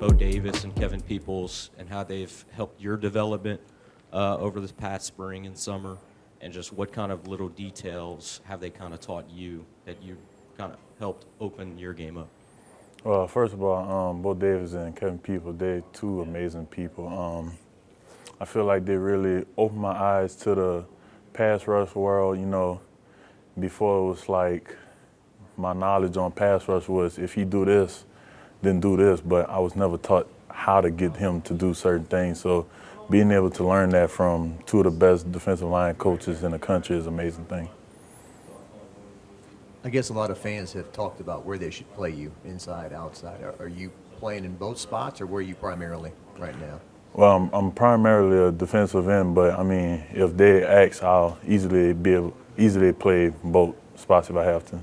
Bo Davis and Kevin Peoples and how they've helped your development over this past spring and summer, and just what kind of little details have they kind of taught you that you kind of helped open your game up? Well, first of all, Bo Davis and Kevin Peoples, they're two amazing people. I feel like they really opened my eyes to the pass rush world. Before it was like my knowledge on pass rush was if you do this, then do this, but I was never taught how to get him to do certain things. So being able to learn that from two of the best defensive line coaches in the country is an amazing thing. I guess a lot of fans have talked about where they should play you, inside, outside. Are you playing in both spots, or where are you primarily right now? Well, I'm primarily a defensive end, but I mean, if they ask, I'll easily play both spots if I have to.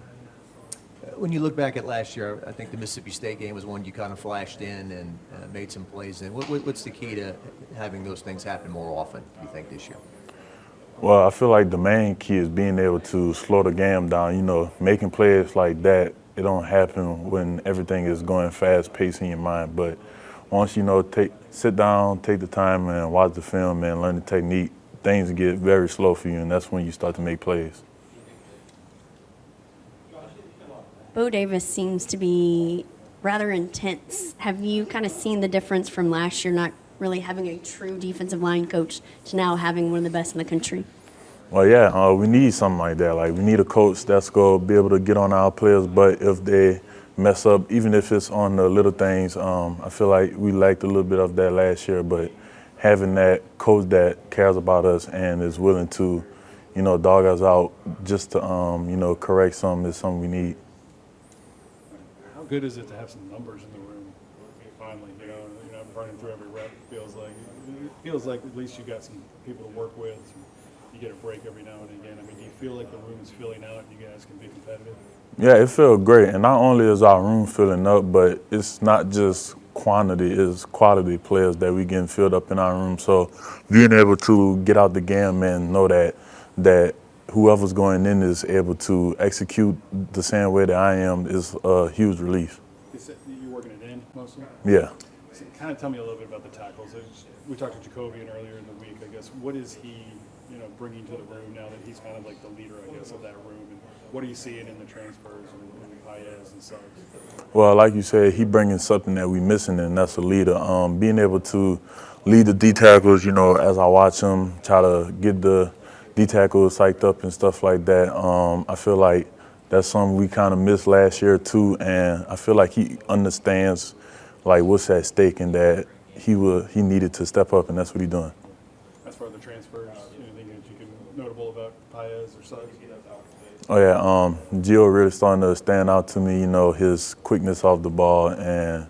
When you look back at last year, I think the Mississippi State game was one you kind of flashed in and made some plays in. What's the key to having those things happen more often, do you think, this year? Well, I feel like the main key is being able to slow the game down. Making plays like that, it don't happen when everything is going fast-paced in your mind. But once sit down, take the time and watch the film and learn the technique, things get very slow for you, and that's when you start to make plays. Bo Davis seems to be rather intense. Have you kind of seen the difference from last year not really having a true defensive line coach to now having one of the best in the country? Well, yeah, we need something like that. Like, we need a coach that's going to be able to get on our players, but if they mess up, even if it's on the little things, I feel like we lacked a little bit of that last year, but having that coach that cares about us and is willing to, dog us out just to, correct something is something we need. How good is it to have some numbers in the room? Finally, you're not burning through every rep. It feels like at least you got some people to work with. You get a break every now and again. I mean, do you feel like the room is filling out and you guys can be competitive? Yeah, it feels great. And not only is our room filling up, but it's not just quantity, it's quality players that we getting filled up in our room. So being able to get out the game and know that whoever's going in is able to execute the same way that I am is a huge relief. You're working it in mostly? Yeah. So kind of tell me a little bit about the tackles. We talked to Jacobian earlier in the week, I guess. What is he, bringing to the room now that he's kind of like the leader, I guess, of that room? And what are you seeing in the transfers and Paez and Suggs? Well, like you said, he bringing something that we missing, and that's a leader. Being able to lead the D tackles, as I watch him, try to get the D tackles psyched up and stuff like that. I feel like that's something we kind of missed last year too, and I feel like he understands like what's at stake and that he needed to step up, and that's what he's doing. As far as the transfers, anything that you can notable about Paez or Suggs? Oh yeah, Gio really starting to stand out to me. His quickness off the ball, and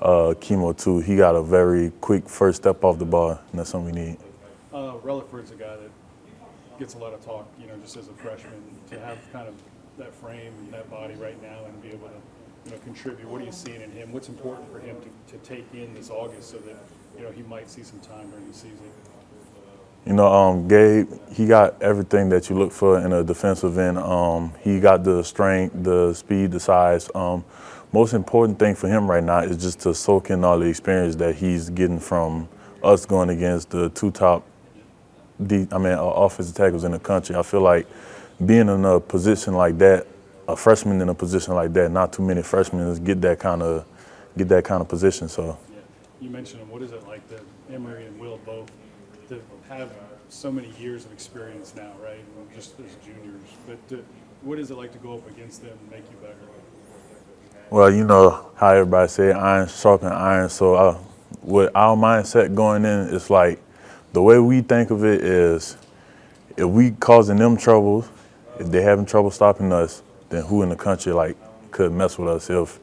Chemo too. He got a very quick first step off the ball, and that's something we need. Relaford's a guy that gets a lot of talk, just as a freshman, to have kind of that frame and that body right now and be able to, contribute. What are you seeing in him? What's important for him to take in this August so that, he might see some time during the season? Gabe, he got everything that you look for in a defensive end. He got the strength, the speed, the size. Most important thing for him right now is just to soak in all the experience that he's getting from us going against the two top offensive tackles in the country. I feel like being in a position like that, a freshman in a position like that, not too many freshmen get that kind of position. So, yeah. You mentioned him. What is it like that Emory and Will both to have so many years of experience now, right? Just as juniors, but what is it like to go up against them and make you better? Well, you know how everybody say iron sharpen iron. So with our mindset going in, it's like the way we think of it is if we causing them trouble, if they having trouble stopping us, then who in the country could mess with us? If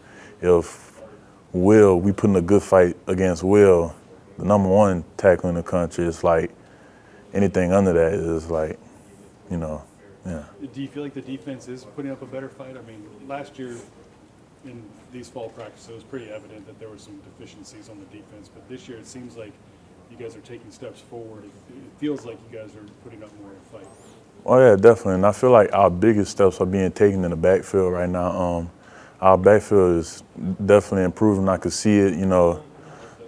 we put in a good fight against Will, the number one tackle in the country, it's like anything under that is yeah. Do you feel like the defense is putting up a better fight? I mean, last year in these fall practices, it was pretty evident that there were some deficiencies on the defense, but this year it seems like you guys are taking steps forward. It feels like you guys are putting up more of a fight. Oh yeah, definitely. And I feel like our biggest steps are being taken in the backfield right now. Our backfield is definitely improving. I could see it.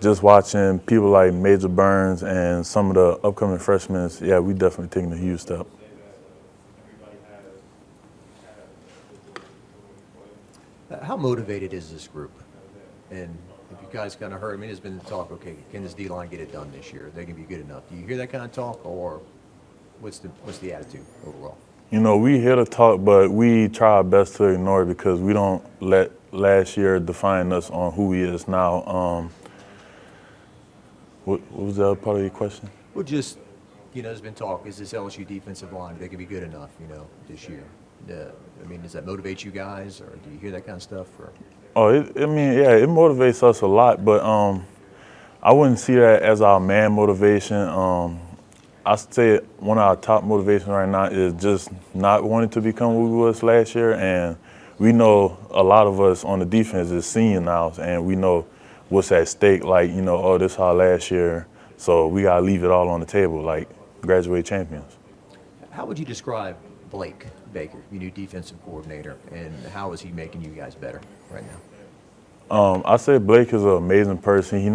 just watching people like Major Burns and some of the upcoming freshmen, yeah, we definitely taking a huge step. How motivated is this group? And if you guys kind of heard, I mean, there's been talk, okay, can this D-line get it done this year? Are they going to be good enough? Do you hear that kind of talk, or what's the attitude overall? You know, we hear the talk, but we try our best to ignore it because we don't let last year define us on who he is now. What was the other part of your question? Well, just, there's been talk, is this LSU defensive line, they can be good enough, this year? I mean, does that motivate you guys, or do you hear that kind of stuff? Or? Oh, it motivates us a lot, but I wouldn't see that as our main motivation. I say one of our top motivations right now is just not wanting to become who we was last year, and we know a lot of us on the defense is senior now, and we know what's at stake. Like, oh, this our last year, so we gotta leave it all on the table, like graduate champions. How would you describe Blake Baker, your new defensive coordinator, and how is he making you guys better right now? I say Blake is an amazing person. He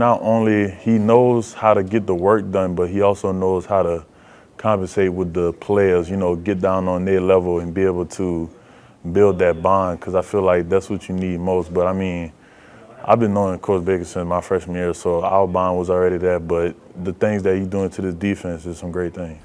knows how to get the work done, but he also knows how to compensate with the players, get down on their level and be able to build that bond, because I feel like that's what you need most. But I mean, I've been knowing Coach Baker since my freshman year, so our bond was already there, but the things that he's doing to this defense is some great things.